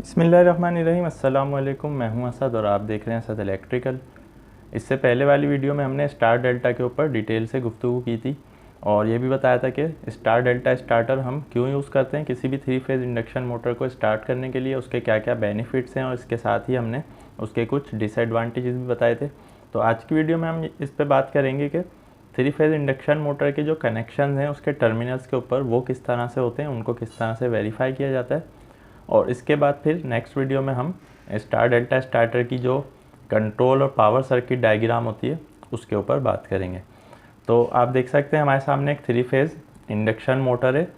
बिस्मिल्लाहिर्रहमानिर्रहीम। अस्सलाम वालेकुम। मैं हूं असद और आप देख रहे हैं असद इलेक्ट्रिकल। इससे पहले वाली वीडियो में हमने स्टार डेल्टा के ऊपर डिटेल से गुफ्तगू की थी और ये भी बताया था कि स्टार डेल्टा स्टार्टर हम क्यों यूज़ करते हैं किसी भी 3 फेज़ इंडक्शन मोटर को स्टार्ट करने के लिए, उसके क्या क्या बेनिफिट्स हैं और इसके साथ ही हमने उसके कुछ डिसएडवांटेजेस भी बताए थे। तो आज की वीडियो में हम इस पर बात करेंगे कि 3 फेज़ इंडक्शन मोटर के जो कनेक्शन हैं उसके टर्मिनल्स के ऊपर वो किस तरह से होते हैं, उनको किस तरह से वेरीफाई किया जाता है, और इसके बाद फिर नेक्स्ट वीडियो में हम स्टार डेल्टा स्टार्टर की जो कंट्रोल और पावर सर्किट डायग्राम होती है उसके ऊपर बात करेंगे। तो आप देख सकते हैं हमारे सामने एक 3 फेज़ इंडक्शन मोटर है।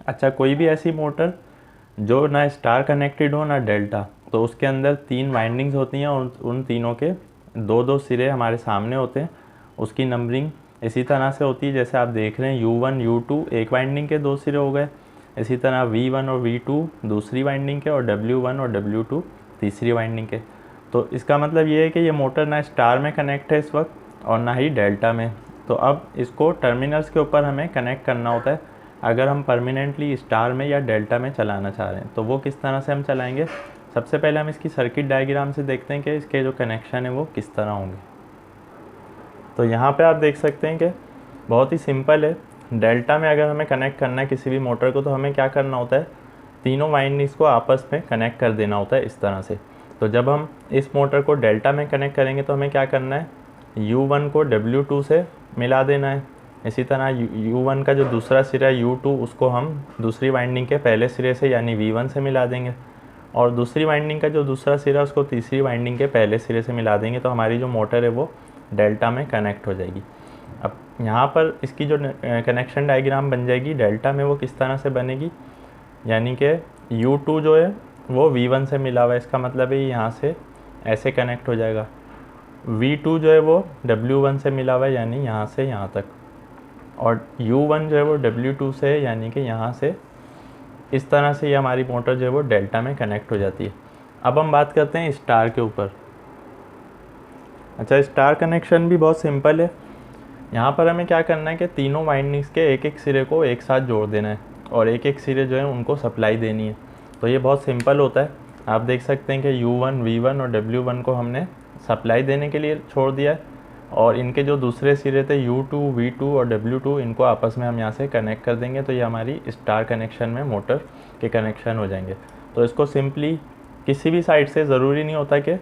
अच्छा, कोई भी ऐसी मोटर जो ना स्टार कनेक्टेड हो ना डेल्टा, तो उसके अंदर 3 वाइंडिंग्स होती हैं और उन तीनों के दो दो सिरे हमारे सामने होते हैं। उसकी नंबरिंग इसी तरह से होती है जैसे आप देख रहे हैं, U1 U2 एक वाइंडिंग के 2 सिरे हो गए, इसी तरह V1 और V2 दूसरी वाइंडिंग के और W1 और W2 तीसरी वाइंडिंग के। तो इसका मतलब ये है कि ये मोटर ना स्टार में कनेक्ट है इस वक्त और ना ही डेल्टा में। तो अब इसको टर्मिनल्स के ऊपर हमें कनेक्ट करना होता है अगर हम परमानेंटली स्टार में या डेल्टा में चलाना चाह रहे हैं। तो वो किस तरह से हम चलाएंगे, सबसे पहले हम इसकी सर्किट डायग्राम से देखते हैं कि इसके जो कनेक्शन है वो किस तरह होंगे। तो यहाँ पे आप देख सकते हैं कि बहुत ही सिंपल है। डेल्टा में अगर हमें कनेक्ट करना है किसी भी मोटर को तो हमें क्या करना होता है, तीनों वाइंडिंग्स को आपस में कनेक्ट कर देना होता है इस तरह से। तो जब हम इस मोटर को डेल्टा में कनेक्ट करेंगे तो हमें क्या करना है, U1 को W2 से मिला देना है। इसी तरह U1 का जो दूसरा सिरा है U2 उसको हम दूसरी वाइंडिंग के पहले सिरे से यानी V1 से मिला देंगे और दूसरी वाइंडिंग का जो दूसरा सिरा उसको तीसरी वाइंडिंग के पहले सिरे से मिला देंगे। तो हमारी जो मोटर है वो डेल्टा में कनेक्ट हो जाएगी। अब यहाँ पर इसकी जो कनेक्शन डायग्राम बन जाएगी डेल्टा में वो किस तरह से बनेगी, यानी कि U2 जो है वो V1 से मिला हुआ है, इसका मतलब है यहाँ से ऐसे कनेक्ट हो जाएगा। V2 जो है वो W1 से मिला हुआ है यानी यहाँ से यहाँ तक, और U1 जो है वो W2 से है यानी कि यहाँ से इस तरह से ये हमारी मोटर जो है वो डेल्टा में कनेक्ट हो जाती है। अब हम बात करते हैं स्टार के ऊपर। अच्छा, स्टार कनेक्शन भी बहुत सिंपल है। यहाँ पर हमें क्या करना है कि तीनों वाइंडिंग्स के एक एक सिरे को एक साथ जोड़ देना है और एक एक सिरे जो है उनको सप्लाई देनी है। तो ये बहुत सिंपल होता है। आप देख सकते हैं कि U1 V1 और W1 को हमने सप्लाई देने के लिए छोड़ दिया है और इनके जो दूसरे सिरे थे U2 V2 और W2 इनको आपस में हम यहाँ से कनेक्ट कर देंगे। तो ये हमारी स्टार कनेक्शन में मोटर के कनेक्शन हो जाएंगे। तो इसको सिंपली किसी भी साइड से ज़रूरी नहीं होता कि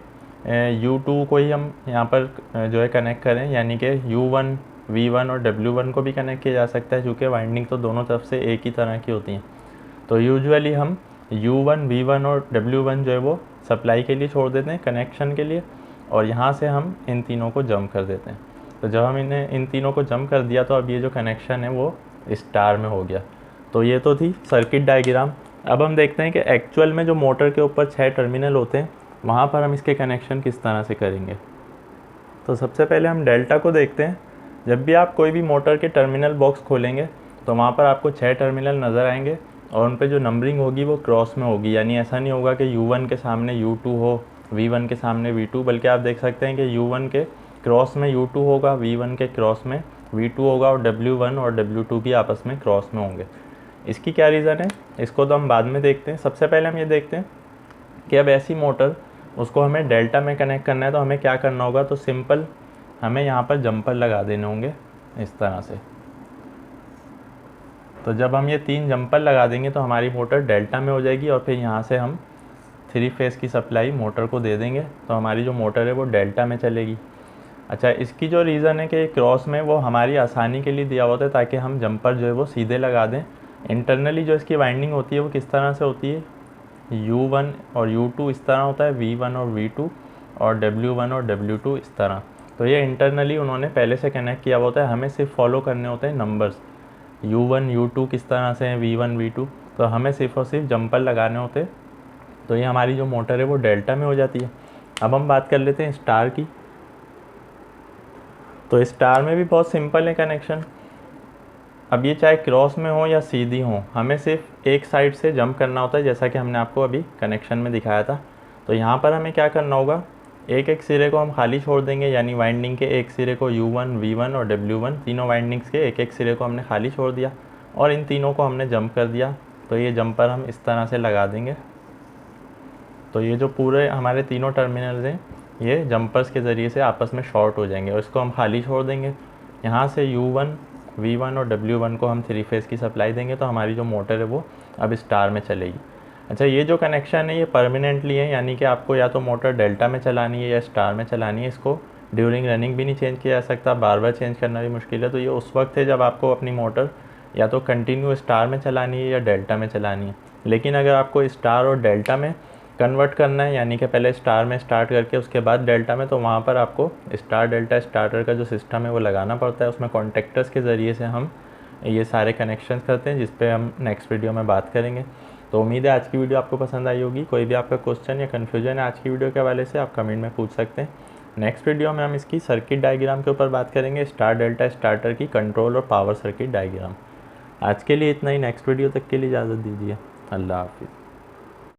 U2 को ही हम यहाँ पर जो है कनेक्ट करें, यानी कि U1 V1 और W1 को भी कनेक्ट किया जा सकता है क्योंकि वाइंडिंग तो दोनों तरफ से एक ही तरह की होती हैं। तो यूजुअली हम U1 V1 और W1 जो है वो सप्लाई के लिए छोड़ देते हैं कनेक्शन के लिए और यहाँ से हम इन तीनों को जंप कर देते हैं। तो जब हम इन तीनों को जंप कर दिया तो अब ये जो कनेक्शन है वो स्टार में हो गया। तो ये तो थी सर्किट डायग्राम। अब हम देखते हैं कि एक्चुअल में जो मोटर के ऊपर 6 टर्मिनल होते हैं वहाँ पर हम इसके कनेक्शन किस तरह से करेंगे। तो सबसे पहले हम डेल्टा को देखते हैं। जब भी आप कोई भी मोटर के टर्मिनल बॉक्स खोलेंगे तो वहाँ पर आपको 6 टर्मिनल नज़र आएंगे और उन पे जो नंबरिंग होगी वो क्रॉस में होगी, यानी ऐसा नहीं होगा कि U1 के सामने U2 हो, V1 के सामने V2, बल्कि आप देख सकते हैं कि U1 के क्रॉस में U2 होगा, V1 के क्रॉस में V2 होगा और W1 और W2 भी आपस में क्रॉस में होंगे। इसकी क्या रीज़न है इसको तो हम बाद में देखते हैं। सबसे पहले हम ये देखते हैं कि अब ऐसी मोटर उसको हमें डेल्टा में कनेक्ट करना है तो हमें क्या करना होगा। तो सिंपल हमें यहाँ पर जंपर लगा देने होंगे इस तरह से। तो जब हम ये 3 जंपर लगा देंगे तो हमारी मोटर डेल्टा में हो जाएगी और फिर यहाँ से हम 3 फेज़ की सप्लाई मोटर को दे देंगे तो हमारी जो मोटर है वो डेल्टा में चलेगी। अच्छा, इसकी जो रीज़न है कि क्रॉस में वो हमारी आसानी के लिए दिया होता है ताकि हम जंपर जो है वो सीधे लगा दें। इंटरनली जो इसकी वाइंडिंग होती है वो किस तरह से होती है, U1 और U2 इस तरह होता है, V1 और V2 और W1 और W2 इस तरह। तो ये इंटरनली उन्होंने पहले से कनेक्ट किया होता है, हमें सिर्फ फॉलो करने होते हैं नंबर्स, U1 U2 किस तरह से हैं, V1 V2, तो हमें सिर्फ और सिर्फ जंपर लगाने होते हैं। तो ये हमारी जो मोटर है वो डेल्टा में हो जाती है। अब हम बात कर लेते हैं स्टार की। तो स्टार में भी बहुत सिंपल है कनेक्शन। अब ये चाहे क्रॉस में हो या सीधी हो, हमें सिर्फ एक साइड से जंप करना होता है जैसा कि हमने आपको अभी कनेक्शन में दिखाया था। तो यहाँ पर हमें क्या करना होगा, एक एक सिरे को हम खाली छोड़ देंगे, यानी वाइंडिंग के एक सिरे को U1 V1 और W1 तीनों वाइंडिंग्स के एक एक सिरे को हमने खाली छोड़ दिया और इन तीनों को हमने जंप कर दिया। तो ये जंपर हम इस तरह से लगा देंगे तो ये जो पूरे हमारे तीनों टर्मिनल्स हैं ये जंपर्स के ज़रिए से आपस में शॉर्ट हो जाएंगे और इसको हम खाली छोड़ देंगे। यहाँ से U1, V1 और W1 को हम 3 फेज़ की सप्लाई देंगे तो हमारी जो मोटर है वो अब स्टार में चलेगी। अच्छा, ये जो कनेक्शन है ये परमानेंटली है, यानी कि आपको या तो मोटर डेल्टा में चलानी है या स्टार में चलानी है। इसको ड्यूरिंग रनिंग भी नहीं चेंज किया जा सकता, बार बार चेंज करना भी मुश्किल है। तो ये उस वक्त है जब आपको अपनी मोटर या तो कंटिन्यू स्टार में चलानी है या डेल्टा में चलानी है। लेकिन अगर आपको स्टार और डेल्टा में कन्वर्ट करना है, यानी कि पहले स्टार में स्टार्ट करके उसके बाद डेल्टा में, तो वहाँ पर आपको स्टार डेल्टा स्टार्टर का जो सिस्टम है वो लगाना पड़ता है। उसमें कॉन्टेक्टर्स के ज़रिए से हम ये सारे कनेक्शंस करते हैं, जिस पे हम नेक्स्ट वीडियो में बात करेंगे। तो उम्मीद है आज की वीडियो आपको पसंद आई होगी। कोई भी आपका क्वेश्चन या कन्फ्यूजन है आज की वीडियो के हवाले से आप कमेंट में पूछ सकते हैं। नेक्स्ट वीडियो में हम इसकी सर्किट डायग्राम के ऊपर बात करेंगे, स्टार डेल्टा स्टार्टर की कंट्रोल और पावर सर्किट डायग्राम। आज के लिए इतना ही, नेक्स्ट वीडियो तक के लिए इजाज़त दीजिए। अल्लाह हाफिज़।